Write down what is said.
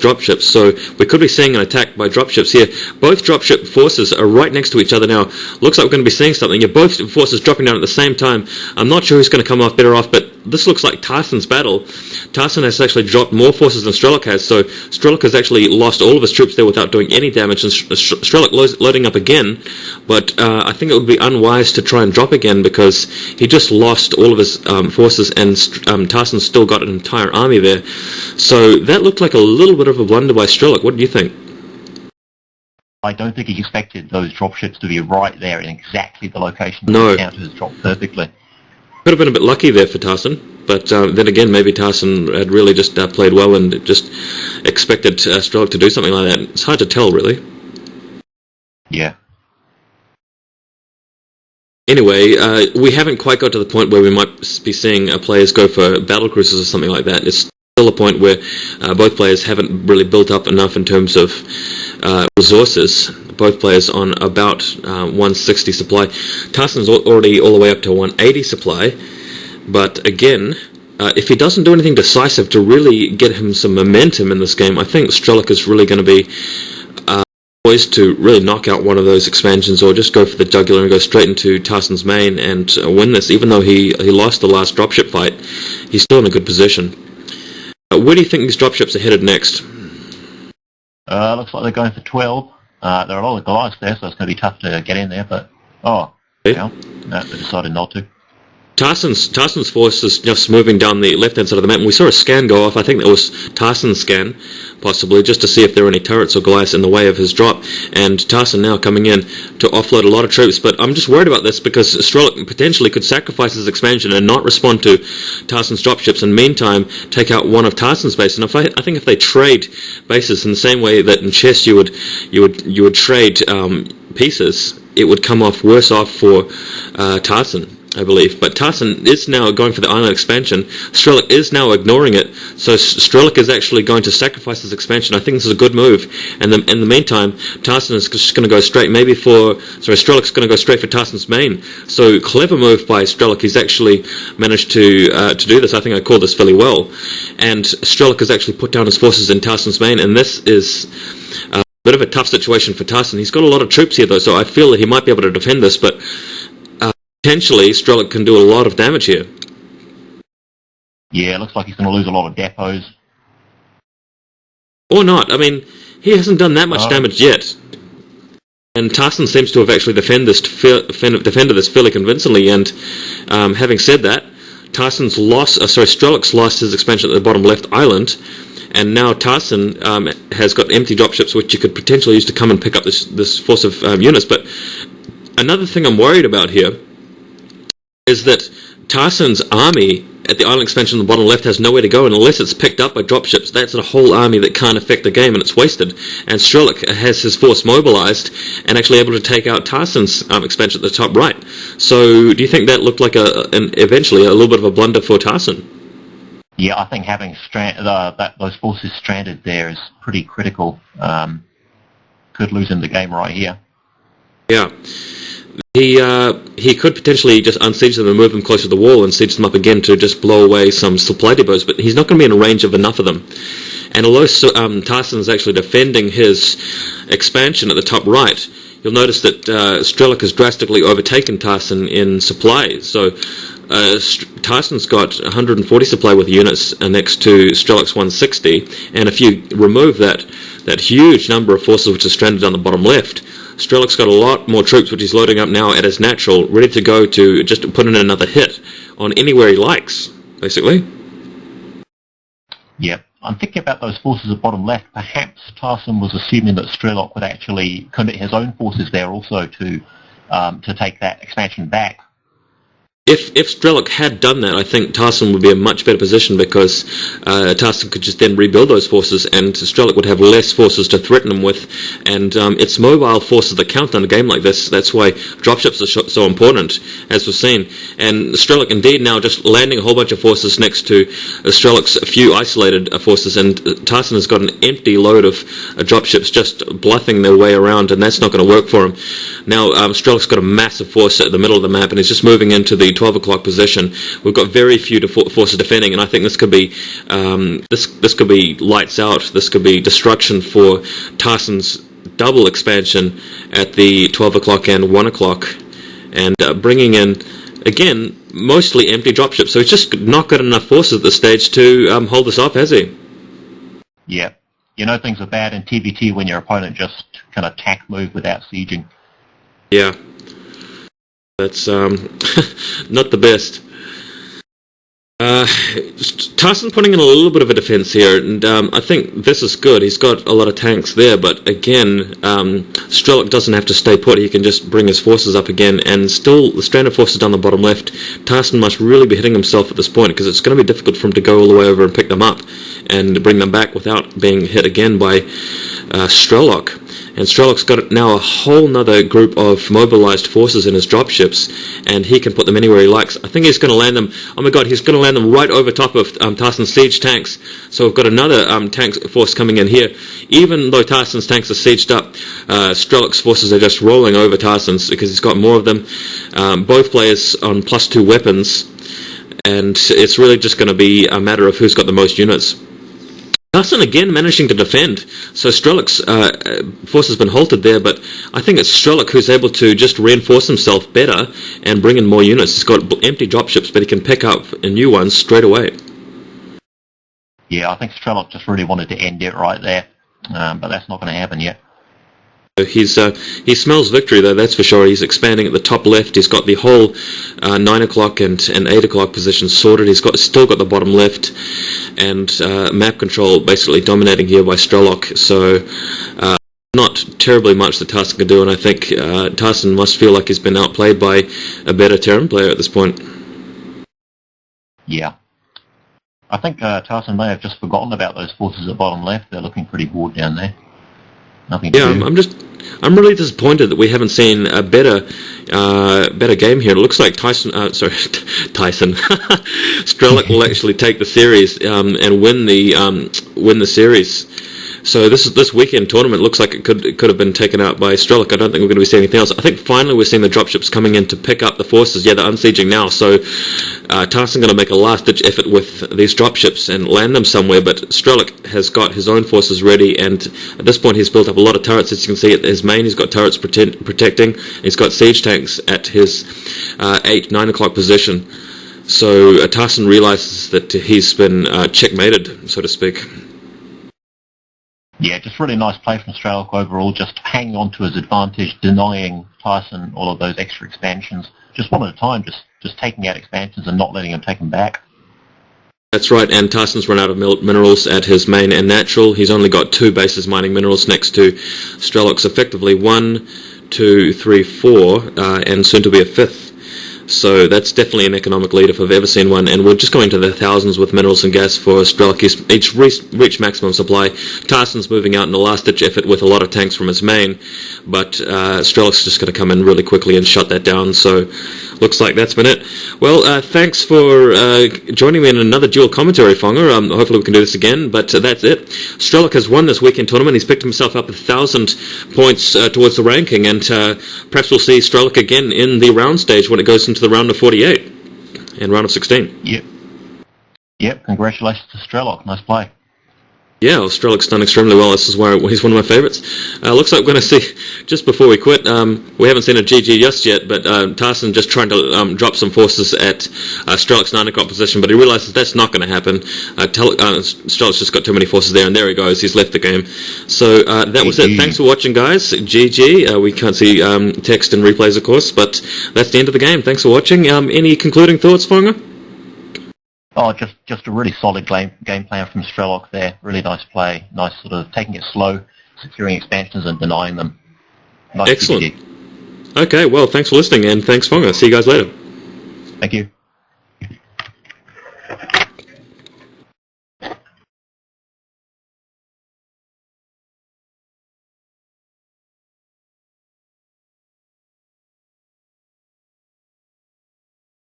dropships, so we could be seeing an attack by dropships here. Both dropship forces are right next to each other now. Looks like we're going to be seeing something. Yeah, both forces dropping down at the same time. I'm not sure who's going to come off better off, but this looks like Tarson's battle. Tarson has actually dropped more forces than Strelok has, so Strelok has actually lost all of his troops there without doing any damage, and Strelok loading up again, but I think it would be unwise to try and drop again because he just lost all of his forces, and Tarson still got an entire army there. So that looked like a little bit of a blunder by Strelok. What do you think? I don't think he expected those dropships to be right there in exactly the location No. the counter has dropped perfectly. Could have been a bit lucky there for Tarson, but then again, maybe Tarson had really just played well and just expected Strelok to do something like that. It's hard to tell, really. Yeah. Anyway, we haven't quite got to the point where we might be seeing players go for battle cruisers or something like that. It's still a point where both players haven't really built up enough in terms of resources. Both players on about 160 supply. Tarson's already all the way up to 180 supply, but again, if he doesn't do anything decisive to really get him some momentum in this game, I think Strelok is really going to be poised to really knock out one of those expansions, or just go for the jugular and go straight into Tarson's main and win this. Even though he lost the last dropship fight, he's still in a good position. Where do you think these dropships are headed next? Looks like they're going for 12. There are a lot of Goliaths there, so it's going to be tough to get in there, but... Oh, yeah, no, they decided not to. Tarson's force is just moving down the left-hand side of the map, and we saw a scan go off. I think that was Tarson's scan, possibly, just to see if there were any turrets or Goliaths in the way of his drop. And Tarson now coming in to offload a lot of troops, but I'm just worried about this because Strelok potentially could sacrifice his expansion and not respond to Tarson's dropships, and meantime take out one of Tarson's bases. And I think if they trade bases in the same way that in chess you would trade pieces, it would come off worse off for Tarson, I believe. But Tarson is now going for the island expansion. Strelok is now ignoring it, so Strelok is actually going to sacrifice his expansion. I think this is a good move. And in the meantime, Tarson is just going to go straight. Strelok's going to go straight for Tarson's main. So clever move by Strelok. He's actually managed to do this. I think I called this fairly well. And Strelok has actually put down his forces in Tarson's main, and this is a bit of a tough situation for Tarson. He's got a lot of troops here though, so I feel that he might be able to defend this, but potentially Strelok can do a lot of damage here. Yeah, it looks like he's going to lose a lot of depots. Or not. I mean, he hasn't done that much damage yet. And Tarson seems to have actually defended this fairly convincingly, and having said that, Strelok's lost his expansion at the bottom left island, and now Tarson has got empty dropships which you could potentially use to come and pick up this force of units. But another thing I'm worried about here is that Tarson's army at the island expansion on the bottom left has nowhere to go, and unless it's picked up by dropships, that's a whole army that can't affect the game, and it's wasted. And Strelok has his force mobilized and actually able to take out Tarson's expansion at the top right. So do you think that looked like eventually a little bit of a blunder for Tarson? Yeah, I think having those forces stranded there is pretty critical. Could lose him the game right here. Yeah. He could potentially just unsiege them and move them closer to the wall and siege them up again to just blow away some supply depots, but he's not going to be in range of enough of them. And although Tarson is actually defending his expansion at the top right, you'll notice that Strelok has drastically overtaken Tarson in supply. So Tarson's got 140 supply with units next to Strelok's 160, and if you remove that huge number of forces which are stranded on the bottom left, Strelok's got a lot more troops which he's loading up now at his natural, ready to go to just put in another hit on anywhere he likes, basically. Yep. I'm thinking about those forces at bottom left. Perhaps Tarson was assuming that Strelok would actually commit his own forces there also to take that expansion back. If Strelok had done that, I think Tarson would be in a much better position, because Tarson could just then rebuild those forces, and Strelok would have less forces to threaten him with. And it's mobile forces that count in a game like this. That's why dropships are so important, as we've seen. And Strelok indeed now just landing a whole bunch of forces next to Strelok's few isolated forces, and Tarson has got an empty load of dropships just bluffing their way around, and that's not going to work for him. Now Strelok's got a massive force at the middle of the map, and he's just moving into the 12 o'clock position. We've got very few forces defending, and I think this could be this could be lights out. This could be destruction for Tarson's double expansion at the 12 o'clock and 1 o'clock, and bringing in, again, mostly empty dropships. So he's just not got enough forces at this stage to hold this off, has he? Yeah. You know things are bad in TBT when your opponent just can attack move without sieging. Yeah. That's not the best. Tarson putting in a little bit of a defense here, and I think this is good. He's got a lot of tanks there, but again, Strelok doesn't have to stay put. He can just bring his forces up again, and still the stranded forces down the bottom left. Tarson must really be hitting himself at this point, because it's going to be difficult for him to go all the way over and pick them up and bring them back without being hit again by Strelok. And Strelok's got now a whole nother group of mobilized forces in his dropships, and he can put them anywhere he likes. I think he's going to land them, oh my god, he's going to land them right over top of Tarson's siege tanks. So we've got another tank force coming in here. Even though Tarson's tanks are sieged up, Strelok's forces are just rolling over Tarson's because he's got more of them. Both players on +2 weapons, and it's really just going to be a matter of who's got the most units. Tarson again managing to defend, so Strelok's force has been halted there, but I think it's Strelok who's able to just reinforce himself better and bring in more units. He's got empty dropships, but he can pick up new ones straight away. Yeah, I think Strelok just really wanted to end it right there, but that's not going to happen yet. He smells victory though, that's for sure. He's expanding at the top left. He's got the whole 9 o'clock and 8 o'clock position sorted. He's still got the bottom left, and map control basically dominating here by Strelok. So not terribly much that Tarson can do, and I think Tarson must feel like he's been outplayed by a better Terran player at this point. Yeah. I think Tarson may have just forgotten about those forces at bottom left. They're looking pretty bored down there. Nothing to do. I'm really disappointed that we haven't seen a better game here. It looks like Strelok will actually take the series and win the series. So this weekend tournament looks like it could have been taken out by Strelok. I don't think we're going to be seeing anything else. I think finally we're seeing the dropships coming in to pick up the forces. Yeah, they're unsieging now. So Tarson going to make a last-ditch effort with these dropships and land them somewhere. But Strelok has got his own forces ready, and at this point he's built up a lot of turrets. As you can see at his main, he's got turrets protecting. He's got siege tanks at his 8-9 o'clock position. So Tarson realizes that he's been checkmated, so to speak. Yeah, just really nice play from Strelok overall, just hanging on to his advantage, denying Tarson all of those extra expansions, just one at a time, just taking out expansions and not letting him take them back. That's right, and Tarson's run out of minerals at his main and natural. He's only got 2 bases mining minerals next to Strelok's effectively 1, 2, 3, 4, and soon to be a 5th. So that's definitely an economic lead if I've ever seen one, and we're just going to the thousands with minerals and gas for Strelok. He's reached maximum supply. Tarson's moving out in a last-ditch effort with a lot of tanks from his main, but Strelok's just going to come in really quickly and shut that down, so looks like that's been it. Well, thanks for joining me in another dual commentary, Fonger. Hopefully we can do this again, but that's it. Strelok has won this weekend tournament. He's picked himself up 1,000 points towards the ranking, and perhaps we'll see Strelok again in the round stage when it goes into the round of 48 and round of 16. Yep. Congratulations to Strelok. Nice play. Yeah, well, Strelok's done extremely well. This is why he's one of my favourites. Looks like we're going to see, just before we quit, we haven't seen a GG just yet, but Tarson just trying to drop some forces at Strelok's 9 o'clock position, but he realises that's not going to happen. Strelok's just got too many forces there, and there he goes. He's left the game. So that was it. Thanks for watching, guys. GG. We can't see text and replays, of course, but that's the end of the game. Thanks for watching. Any concluding thoughts, Fonger? Oh, just a really solid game plan from Strelok there. Really nice play. Nice sort of taking it slow, securing expansions and denying them. Nice. Excellent. Okay, well, thanks for listening, and thanks, Fonger. See you guys later. Thank you.